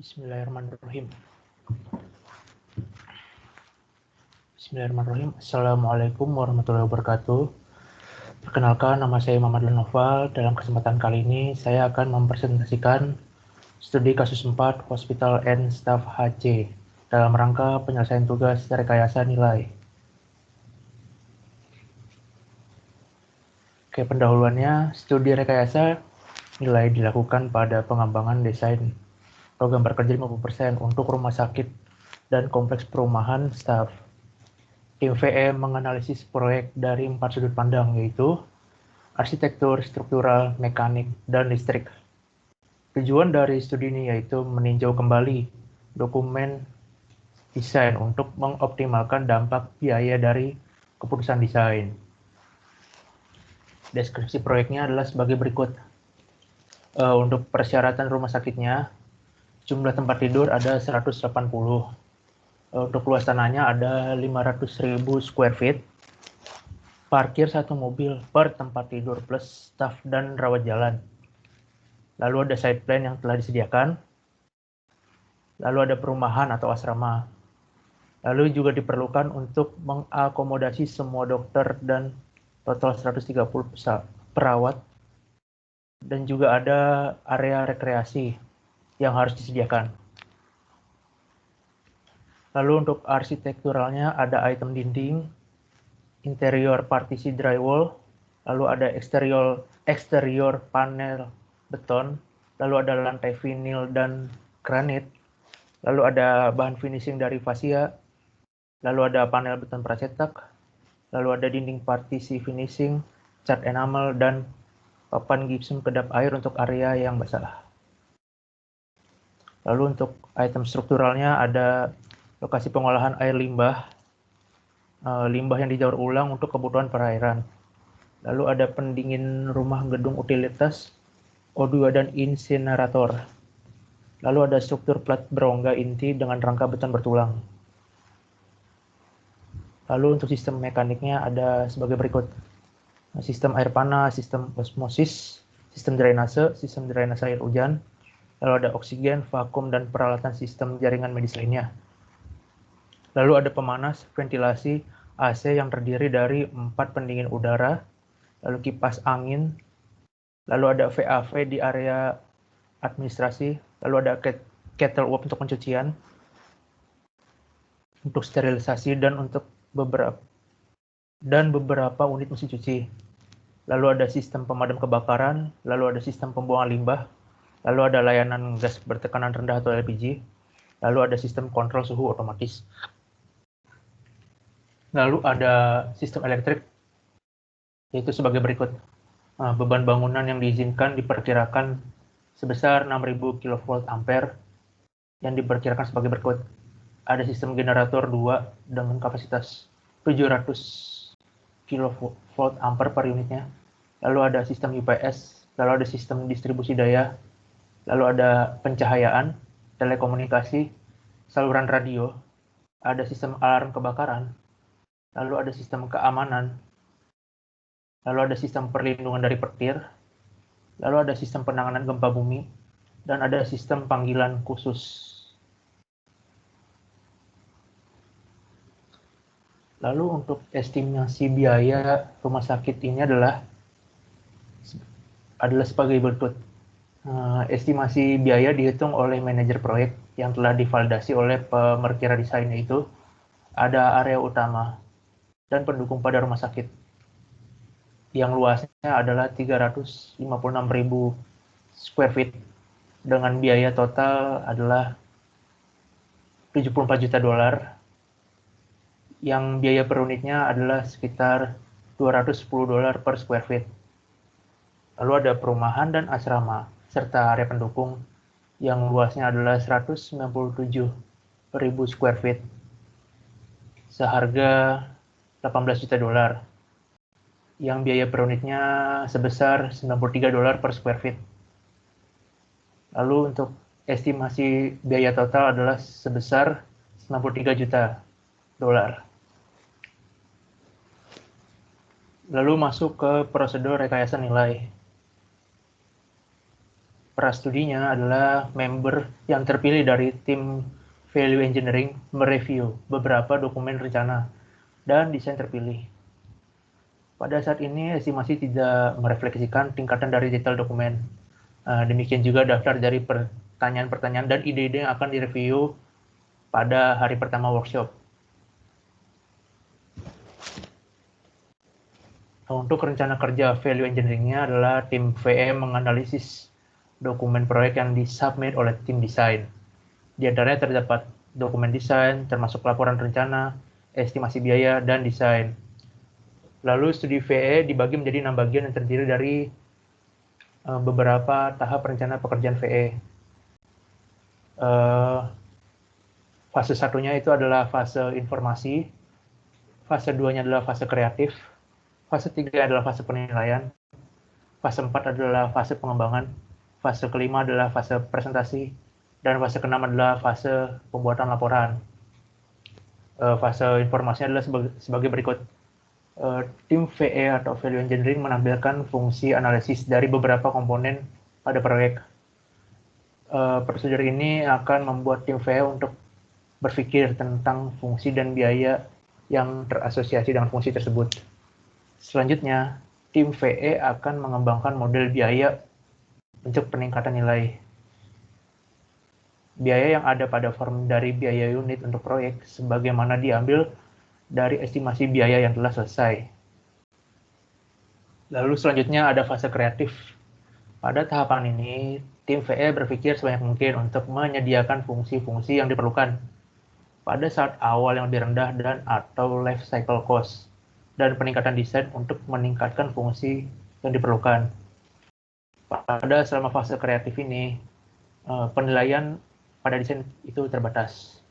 Bismillahirrahmanirrahim. Assalamualaikum warahmatullahi wabarakatuh. Perkenalkan, nama saya Muhammad Lenoval. Dalam kesempatan kali ini, saya akan mempresentasikan studi kasus 4 Hospital and Staff HC dalam rangka penyelesaian tugas rekayasa nilai. Oke, pendahuluannya, studi rekayasa nilai dilakukan pada pengembangan desain program berkerja 50% untuk rumah sakit dan kompleks perumahan staf. Tim VM menganalisis proyek dari 4 sudut pandang, yaitu arsitektur, struktural, mekanik, dan listrik. Tujuan dari studi ini yaitu meninjau kembali dokumen desain untuk mengoptimalkan dampak biaya dari keputusan desain. Deskripsi proyeknya adalah sebagai berikut. Untuk persyaratan rumah sakitnya, jumlah tempat tidur ada 180. Untuk luas tanahnya ada 500.000 square feet. Parkir 1 mobil per tempat tidur plus staf dan rawat jalan. Lalu ada site plan yang telah disediakan. Lalu ada perumahan atau asrama. Lalu juga diperlukan untuk mengakomodasi semua dokter dan total 130 perawat. Dan juga ada area rekreasi yang harus disediakan. Lalu untuk arsitekturalnya ada item dinding, interior partisi drywall, lalu ada eksterior panel beton, lalu ada lantai vinil dan granit, lalu ada bahan finishing dari fascia, lalu ada panel beton pracetak, lalu ada dinding partisi finishing, cat enamel, dan papan gypsum kedap air untuk area yang basah. Lalu untuk item strukturalnya ada lokasi pengolahan air limbah yang didaur ulang untuk kebutuhan perairan. Lalu ada pendingin rumah gedung utilitas, O2 dan insinerator. Lalu ada struktur plat berongga inti dengan rangka beton bertulang. Lalu untuk sistem mekaniknya ada sebagai berikut. Sistem air panas, sistem osmosis, sistem drainase air hujan, lalu ada oksigen, vakum, dan peralatan sistem jaringan medis lainnya. Lalu ada pemanas, ventilasi, AC yang terdiri dari 4 pendingin udara, lalu kipas angin, lalu ada VAV di area administrasi, lalu ada kettle uap untuk pencucian, untuk sterilisasi dan untuk beberapa unit mesin cuci. Lalu ada sistem pemadam kebakaran, lalu ada sistem pembuangan limbah, lalu ada layanan gas bertekanan rendah atau LPG, lalu ada sistem kontrol suhu otomatis. Lalu ada sistem elektrik, yaitu sebagai berikut. Beban bangunan yang diizinkan diperkirakan sebesar 6.000 kV ampere yang diperkirakan sebagai berikut. Ada sistem generator 2 dengan kapasitas 700 kV ampere per unitnya. Lalu ada sistem UPS, lalu ada sistem distribusi daya, lalu ada pencahayaan, telekomunikasi, saluran radio, ada sistem alarm kebakaran, lalu ada sistem keamanan, lalu ada sistem perlindungan dari petir, lalu ada sistem penanganan gempa bumi, dan ada sistem panggilan khusus. Lalu untuk estimasi biaya rumah sakit ini adalah sebagai berikut. Estimasi biaya dihitung oleh manajer proyek yang telah divalidasi oleh pemerkira desain, yaitu ada area utama dan pendukung pada rumah sakit yang luasnya adalah 356.000 square feet dengan biaya total adalah $74 juta, yang biaya per unitnya adalah sekitar $210 per square feet. Lalu ada perumahan dan asrama serta area pendukung yang luasnya adalah 197.000 square feet seharga $18 juta, yang biaya per unitnya sebesar $93 per square feet. Lalu untuk estimasi biaya total adalah sebesar $93 juta. Lalu masuk ke prosedur rekayasa nilai. peserta studinya adalah member yang terpilih dari tim Value Engineering mereview beberapa dokumen rencana dan desain terpilih. Pada saat ini, estimasi tidak merefleksikan tingkatan dari detail dokumen. Demikian juga daftar dari pertanyaan-pertanyaan dan ide-ide yang akan direview pada hari pertama workshop. Untuk rencana kerja value engineering-nya adalah tim VE menganalisis dokumen proyek yang disubmit oleh tim desain. Di antaranya terdapat dokumen desain, termasuk laporan rencana, estimasi biaya, dan desain. Lalu studi VE dibagi menjadi 6 bagian yang terdiri dari beberapa tahap rencana pekerjaan VE. Fase satunya itu adalah fase informasi, fase 2-nya adalah fase kreatif, fase 3 adalah fase penilaian, fase 4 adalah fase pengembangan, fase kelima adalah fase presentasi, dan fase keenam adalah fase pembuatan laporan. Fase informasinya adalah sebagai berikut. Tim VE atau Value Engineering menampilkan fungsi analisis dari beberapa komponen pada proyek. Prosedur ini akan membuat tim VE untuk berpikir tentang fungsi dan biaya yang terasosiasi dengan fungsi tersebut. Selanjutnya, tim VE akan mengembangkan model biaya untuk peningkatan nilai. Biaya yang ada pada form dari biaya unit untuk proyek sebagaimana diambil dari estimasi biaya yang telah selesai. Lalu selanjutnya ada fase kreatif. Pada tahapan ini, tim VE berpikir sebanyak mungkin untuk menyediakan fungsi-fungsi yang diperlukan pada saat awal yang lebih rendah dan atau life cycle cost, dan peningkatan desain untuk meningkatkan fungsi yang diperlukan. Pada selama fase kreatif ini, penilaian pada desain itu terbatas.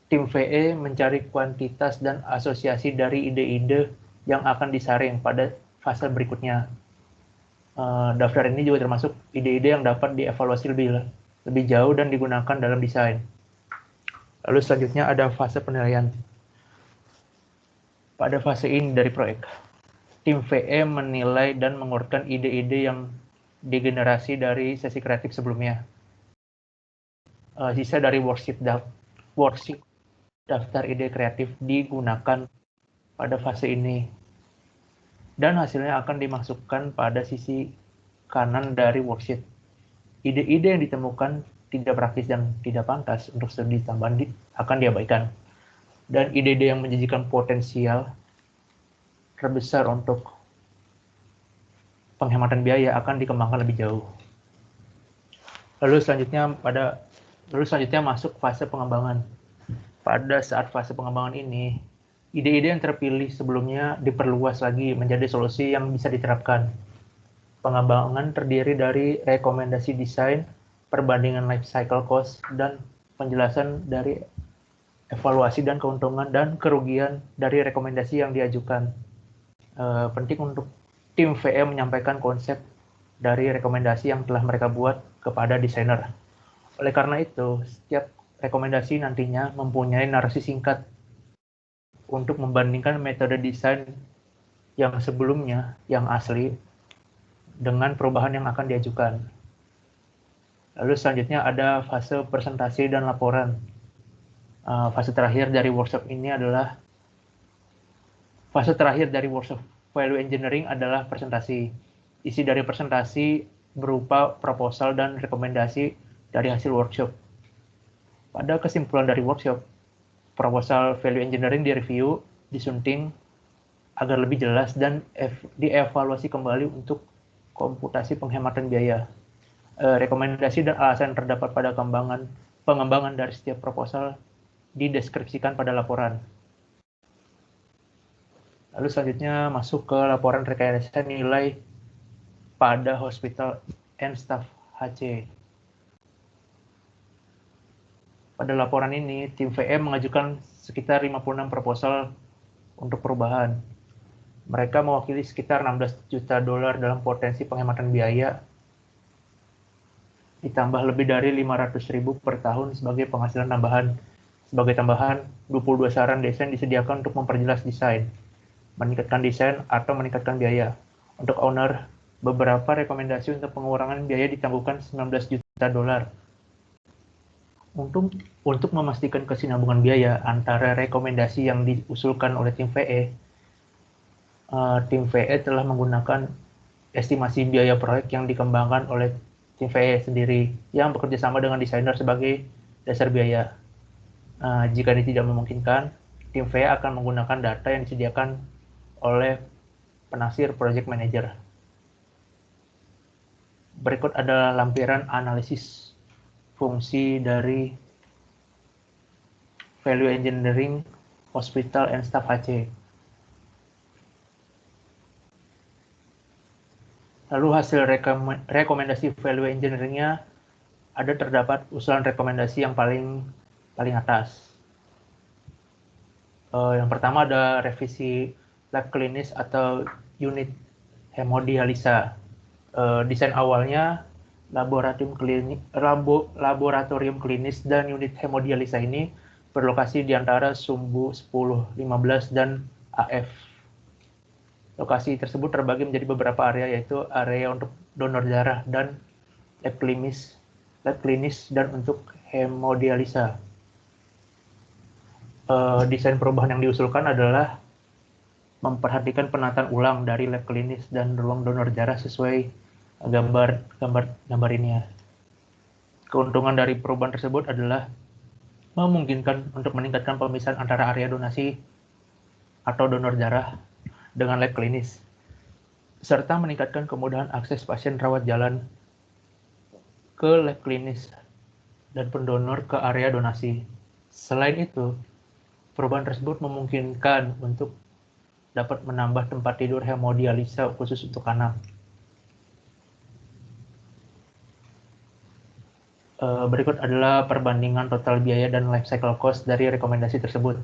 Tim VE mencari kuantitas dan asosiasi dari ide-ide yang akan disaring pada fase berikutnya. Daftar ini juga termasuk ide-ide yang dapat dievaluasi lebih jauh dan digunakan dalam desain. Lalu selanjutnya ada fase penilaian. Pada fase ini dari proyek, tim VE menilai dan mengurutkan ide-ide yang digenerasi dari sesi kreatif sebelumnya. Sisa dari worksheet daftar ide kreatif digunakan pada fase ini, dan hasilnya akan dimasukkan pada sisi kanan dari worksheet. Ide-ide yang ditemukan tidak praktis dan tidak pantas untuk studi tambahan akan diabaikan, dan ide-ide yang menjanjikan potensial terbesar untuk penghematan biaya akan dikembangkan lebih jauh. Lalu selanjutnya masuk fase pengembangan. Pada saat fase pengembangan ini, ide-ide yang terpilih sebelumnya diperluas lagi menjadi solusi yang bisa diterapkan. Pengembangan terdiri dari rekomendasi desain, perbandingan life cycle cost, dan penjelasan dari evaluasi dan keuntungan dan kerugian dari rekomendasi yang diajukan. Penting untuk tim VE menyampaikan konsep dari rekomendasi yang telah mereka buat kepada desainer. Oleh karena itu, setiap rekomendasi nantinya mempunyai narasi singkat untuk membandingkan metode desain yang sebelumnya, yang asli, dengan perubahan yang akan diajukan. Lalu selanjutnya ada fase presentasi dan laporan. Fase terakhir dari workshop value engineering adalah presentasi. Isi dari presentasi berupa proposal dan rekomendasi dari hasil workshop. Pada kesimpulan dari workshop, proposal value engineering direview, disunting agar lebih jelas dan dievaluasi kembali untuk komputasi penghematan biaya. Rekomendasi dan alasan terdapat pada pengembangan dari setiap proposal dideskripsikan pada laporan. Lalu selanjutnya masuk ke laporan rekayasa nilai pada hospital and staff HC. Pada laporan ini, tim VE mengajukan sekitar 56 proposal untuk perubahan. Mereka mewakili sekitar $16 juta dalam potensi penghematan biaya, ditambah lebih dari 500.000 per tahun sebagai penghasilan tambahan. Sebagai tambahan, 22 saran desain disediakan untuk memperjelas desain, meningkatkan desain, atau meningkatkan biaya. Untuk owner, beberapa rekomendasi untuk pengurangan biaya ditangguhkan $19 juta. Untuk memastikan kesinambungan biaya antara rekomendasi yang diusulkan oleh tim VE telah menggunakan estimasi biaya proyek yang dikembangkan oleh tim VE sendiri yang bekerja sama dengan desainer sebagai dasar biaya. Jika ini tidak memungkinkan, tim VE akan menggunakan data yang disediakan oleh penafsir project manager. Berikut adalah lampiran analisis fungsi dari Value Engineering Hospital and Staff HC. Lalu hasil rekomendasi Value Engineering-nya terdapat usulan rekomendasi yang paling atas. Yang pertama ada revisi lab klinis atau unit hemodialisa. Desain awalnya laboratorium klinis dan unit hemodialisa ini berlokasi di antara Sumbu 10, 15 dan AF. Lokasi tersebut terbagi menjadi beberapa area, yaitu area untuk donor darah dan lab klinis dan untuk hemodialisa. Desain perubahan yang diusulkan adalah memperhatikan penataan ulang dari lab klinis dan ruang donor darah sesuai gambar ini ya. Keuntungan dari perubahan tersebut adalah memungkinkan untuk meningkatkan pemisahan antara area donasi atau donor darah dengan lab klinis, serta meningkatkan kemudahan akses pasien rawat jalan ke lab klinis dan pendonor ke area donasi. Selain itu, perubahan tersebut memungkinkan untuk dapat menambah tempat tidur hemodialisa khusus untuk anak. Berikut adalah perbandingan total biaya dan life cycle cost dari rekomendasi tersebut.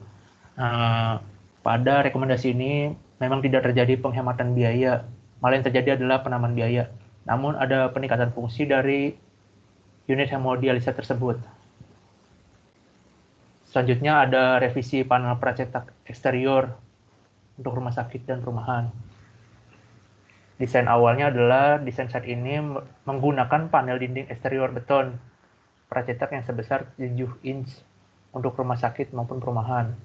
Pada rekomendasi ini memang tidak terjadi penghematan biaya, malah yang terjadi adalah penambahan biaya. Namun ada peningkatan fungsi dari unit hemodialisa tersebut. Selanjutnya ada revisi panel pracetak eksterior untuk rumah sakit dan perumahan. Desain awalnya adalah desain saat ini menggunakan panel dinding eksterior beton pracetak yang sebesar 7 inch untuk rumah sakit maupun perumahan.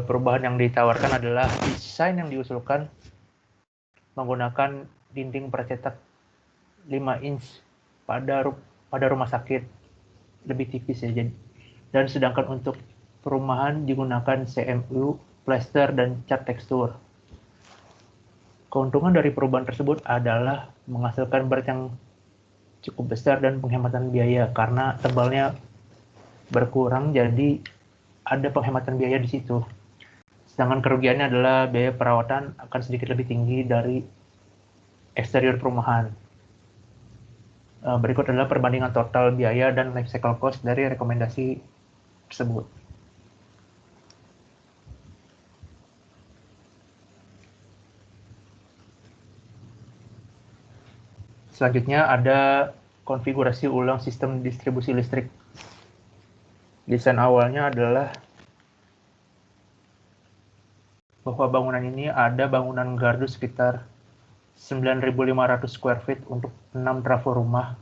Perubahan yang ditawarkan adalah desain yang diusulkan menggunakan dinding pracetak 5 inch pada rumah sakit, lebih tipis ya. Dan sedangkan untuk perumahan digunakan CMU, plaster, dan cat tekstur. Keuntungan dari perubahan tersebut adalah menghasilkan berat yang cukup besar dan penghematan biaya karena tebalnya berkurang, jadi ada penghematan biaya di situ. Sedangkan kerugiannya adalah biaya perawatan akan sedikit lebih tinggi dari eksterior perumahan. Berikut adalah perbandingan total biaya dan life cycle cost dari rekomendasi tersebut. Selanjutnya ada konfigurasi ulang sistem distribusi listrik. Desain awalnya adalah bahwa bangunan ini ada bangunan gardu sekitar 9.500 square feet untuk 6 trafo rumah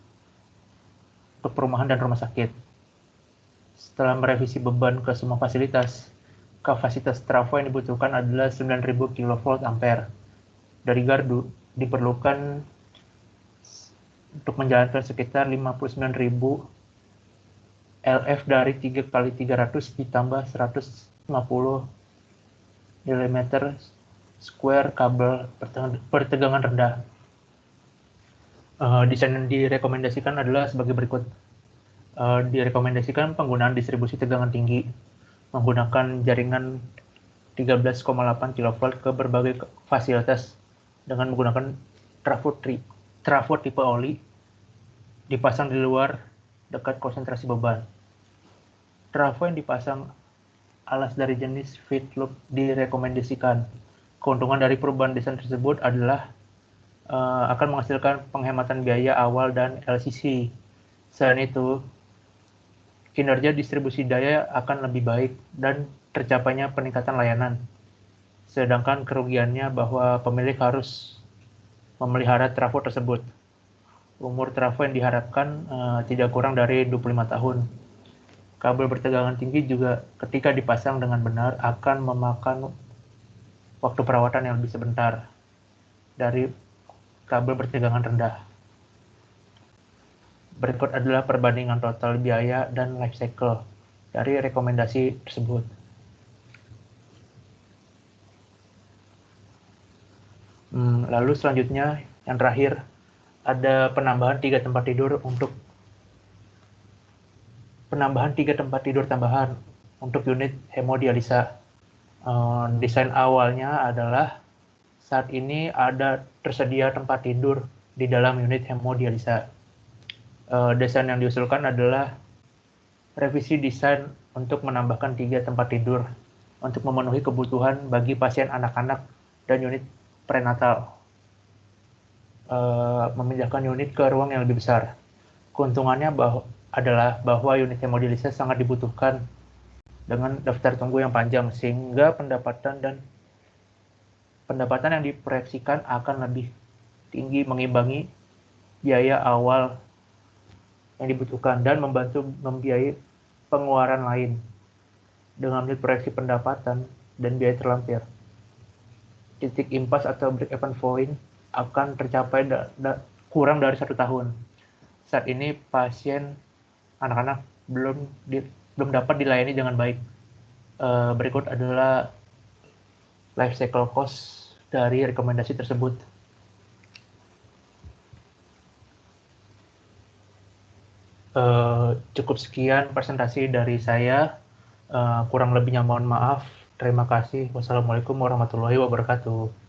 untuk perumahan dan rumah sakit. Setelah merevisi beban ke semua fasilitas, kapasitas trafo yang dibutuhkan adalah 9.000 kV ampere. Dari gardu diperlukan untuk menjalankan sekitar 59.000 LF dari 3x300 ditambah 150 mm square kabel pertegangan rendah. Desain yang direkomendasikan adalah sebagai berikut. Direkomendasikan penggunaan distribusi tegangan tinggi menggunakan jaringan 13,8 kV ke berbagai fasilitas dengan menggunakan trafo tipe oli dipasang di luar dekat konsentrasi beban. Trafo yang dipasang alas dari jenis feed loop direkomendasikan. Keuntungan dari perubahan desain tersebut adalah akan menghasilkan penghematan biaya awal dan LCC. Selain itu, kinerja distribusi daya akan lebih baik dan tercapainya peningkatan layanan. Sedangkan kerugiannya bahwa pemilik harus memelihara trafo tersebut. Umur trafo yang diharapkan tidak kurang dari 25 tahun. Kabel bertegangan tinggi juga ketika dipasang dengan benar akan memakan waktu perawatan yang lebih sebentar dari kabel bertegangan rendah. Berikut adalah perbandingan total biaya dan life cycle dari rekomendasi tersebut. Lalu selanjutnya, yang terakhir, ada penambahan 3 tempat tidur tambahan untuk unit hemodialisa. Desain awalnya adalah saat ini ada tersedia tempat tidur di dalam unit hemodialisa. Desain yang diusulkan adalah revisi desain untuk menambahkan 3 tempat tidur untuk memenuhi kebutuhan bagi pasien anak-anak dan unit prenatal. Memindahkan unit ke ruang yang lebih besar. Keuntungannya adalah bahwa unit hemodialisa sangat dibutuhkan dengan daftar tunggu yang panjang, sehingga pendapatan yang diproyeksikan akan lebih tinggi mengimbangi biaya awal yang dibutuhkan dan membantu membiayai pengeluaran lain. Dengan melihat proyeksi pendapatan dan biaya terlampir, titik impas atau break-even point akan tercapai kurang dari 1 tahun. Saat ini pasien anak-anak belum dapat dilayani dengan baik. Berikut adalah life cycle cost dari rekomendasi tersebut. Cukup sekian presentasi dari saya. Kurang lebihnya mohon maaf. Terima kasih. Wassalamualaikum warahmatullahi wabarakatuh.